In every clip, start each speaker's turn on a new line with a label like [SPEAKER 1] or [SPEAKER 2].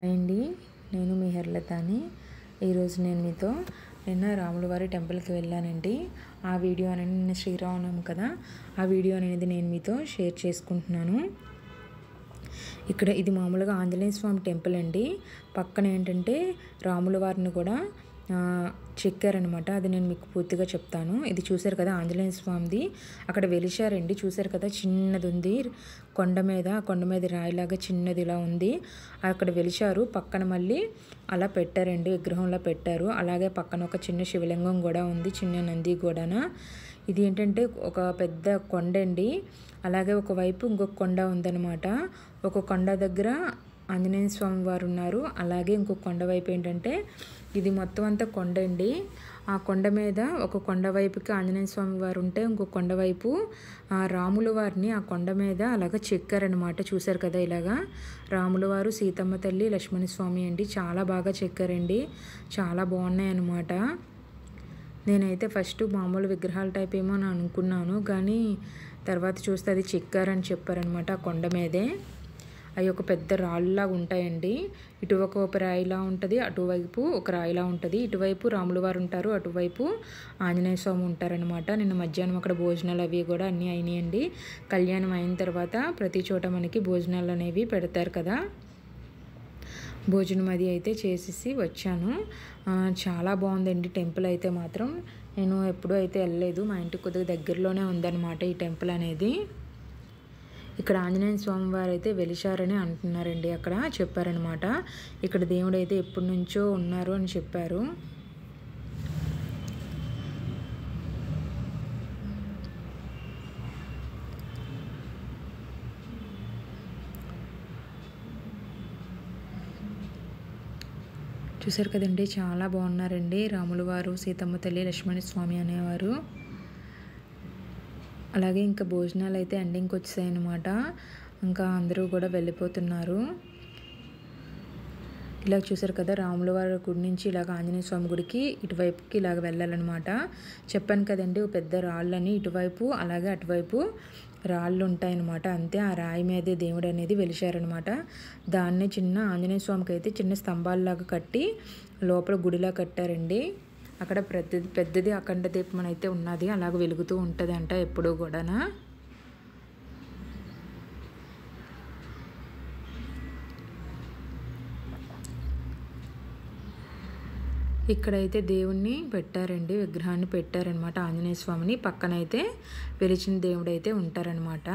[SPEAKER 1] అండి నేను మీ హెర్లతాని ఈరోజు నేను మీతో నిన్న రాములవారి టెంపుల్కి వెళ్ళానండి. ఆ వీడియో అనేది నిన్న శ్రీరామనవమి కదా, ఆ వీడియో అనేది నేను మీతో షేర్ చేసుకుంటున్నాను. ఇక్కడ ఇది మామూలుగా ఆంజనేయ స్వామి టెంపుల్ అండి. పక్కన ఏంటంటే రాముల వారిని కూడా చెక్కారనమాట. అది నేను మీకు పూర్తిగా చెప్తాను. ఇది చూసారు కదా ఆంజనేయ స్వామిది, అక్కడ వెలిశారండి. చూసారు కదా చిన్నది ఉంది కొండ మీద రాయిలాగా చిన్నది ఇలా ఉంది, అక్కడ వెలిశారు. పక్కన మళ్ళీ అలా పెట్టారండి, విగ్రహంలో పెట్టారు. అలాగే పక్కన ఒక చిన్న శివలింగం కూడా ఉంది, చిన్న నంది కూడాన. ఇది ఏంటంటే ఒక పెద్ద కొండ అండి. అలాగే ఒకవైపు ఇంకొక కొండ ఉందన్నమాట. ఒక కొండ దగ్గర ఆంజనేయ స్వామి వారు ఉన్నారు. అలాగే ఇంకొక కొండ వైపు ఏంటంటే ఇది మొత్తం అంతా కొండ అండి. ఆ కొండ మీద ఒక కొండ వైపుకి ఆంజనేయ స్వామి వారు ఉంటే ఇంకొక కొండ వైపు రాముల వారిని ఆ కొండ మీద అలాగ చెక్కారనమాట. చూశారు కదా ఇలాగా రాముల వారు, సీతమ్మ తల్లి, లక్ష్మణ స్వామి అండి. చాలా బాగా చెక్కారండి, చాలా బాగున్నాయి అన్నమాట. నేనైతే ఫస్ట్ మామూలు విగ్రహాల టైప్ ఏమో అని అనుకున్నాను, కానీ తర్వాత చూస్తే అది చెక్కారని చెప్పారనమాట. ఆ కొండ మీదే అవి ఒక పెద్ద రాళ్ళలా ఉంటాయండి. ఇటు ఒక రాయిలా ఉంటుంది, అటువైపు ఒక రాయిలా ఉంటుంది. ఇటువైపు రాముల వారు ఉంటారు, అటువైపు ఆంజనేయ స్వామి ఉంటారనమాట. నిన్న మధ్యాహ్నం అక్కడ భోజనాలు అవి కూడా అన్నీ అయినాయండి. కళ్యాణం అయిన తర్వాత ప్రతి చోట మనకి భోజనాలు అనేవి పెడతారు కదా, భోజనం అది అయితే చేసేసి వచ్చాను. చాలా బాగుందండి టెంపుల్ అయితే మాత్రం. నేను ఎప్పుడూ అయితే వెళ్ళలేదు, మా ఇంటికి కొద్దిగా దగ్గరలోనే ఉందన్నమాట ఈ టెంపుల్ అనేది. ఇక్కడ ఆంజనేయ స్వామి వారు అయితే వెలిశారని అంటున్నారండి, అక్కడ చెప్పారనమాట. ఇక్కడ దేవుడు అయితే ఎప్పటి నుంచో ఉన్నారు అని చెప్పారు. చూసారు కదండి, చాలా బాగున్నారండి రాముల వారు, సీతమ్మ తల్లి, లక్ష్మణ స్వామి అనేవారు. అలాగే ఇంకా భోజనాలు అయితే ఎండింగ్కి వచ్చాయి అన్నమాట. ఇంకా అందరూ కూడా వెళ్ళిపోతున్నారు. ఇలాగ చూసారు కదా రాముల వారి గుడి నుంచి ఇలాగ ఆంజనేయ స్వామి గుడికి ఇటువైపుకి ఇలాగ వెళ్ళాలన్నమాట. చెప్పాను కదండి పెద్ద రాళ్ళని, ఇటువైపు అలాగే అటువైపు రాళ్ళు ఉంటాయన్నమాట. అంతే ఆ రాయి మీదే దేవుడు అనేది వెలిశారనమాట. దాన్ని చిన్న ఆంజనేయ స్వామికి అయితే చిన్న స్తంభాలలాగా కట్టి లోపల గుడిలా కట్టారండి. అక్కడ పెద్దది అఖండ దీపం అయితే ఉన్నది, అలాగ వెలుగుతూ ఉంటుంది అంట ఎప్పుడూ కూడానా. ఇక్కడైతే దేవుణ్ణి పెట్టారండి, విగ్రహాన్ని పెట్టారనమాట ఆంజనేయ స్వామిని. పక్కనైతే వెలిచిన దేవుడు అయితే ఉంటారనమాట.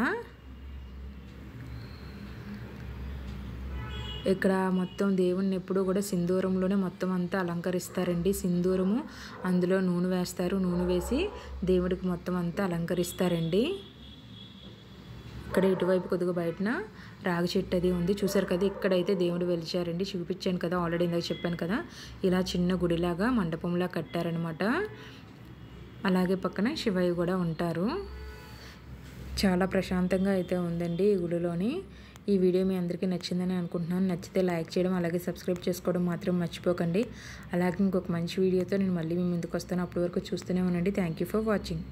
[SPEAKER 1] ఇక్కడ మొత్తం దేవుణ్ణి ఎప్పుడూ కూడా సింధూరంలోనే మొత్తం అంతా అలంకరిస్తారండి. సింధూరము, అందులో నూనె వేస్తారు, నూనె వేసి దేవుడికి మొత్తం అంతా అలంకరిస్తారండి. ఇక్కడ ఇటువైపు కొద్దిగా బయటన రాగి చెట్టు అది ఉంది. చూసారు కదా ఇక్కడైతే దేవుడు వెలిచారండి, చూపించాను కదా ఆల్రెడీ, ఇందాక చెప్పాను కదా. ఇలా చిన్న గుడిలాగా మండపంలా కట్టారనమాట. అలాగే పక్కన శివయ్య కూడా ఉంటారు. చాలా ప్రశాంతంగా అయితే ఉందండి ఈ గుడిలోని. ఈ వీడియో మీ అందరికీ నచ్చిందని అనుకుంటున్నాను. నచ్చితే లైక్ చేయడం, అలాగే సబ్స్క్రైబ్ చేసుకోవడం మాత్రం మర్చిపోకండి. అలాగే ఇంకొక మంచి వీడియోతో నేను మళ్ళీ మీ ముందుకు వస్తాను. అప్పటి వరకు చూస్తూనే ఉండండి. Thank you for watching.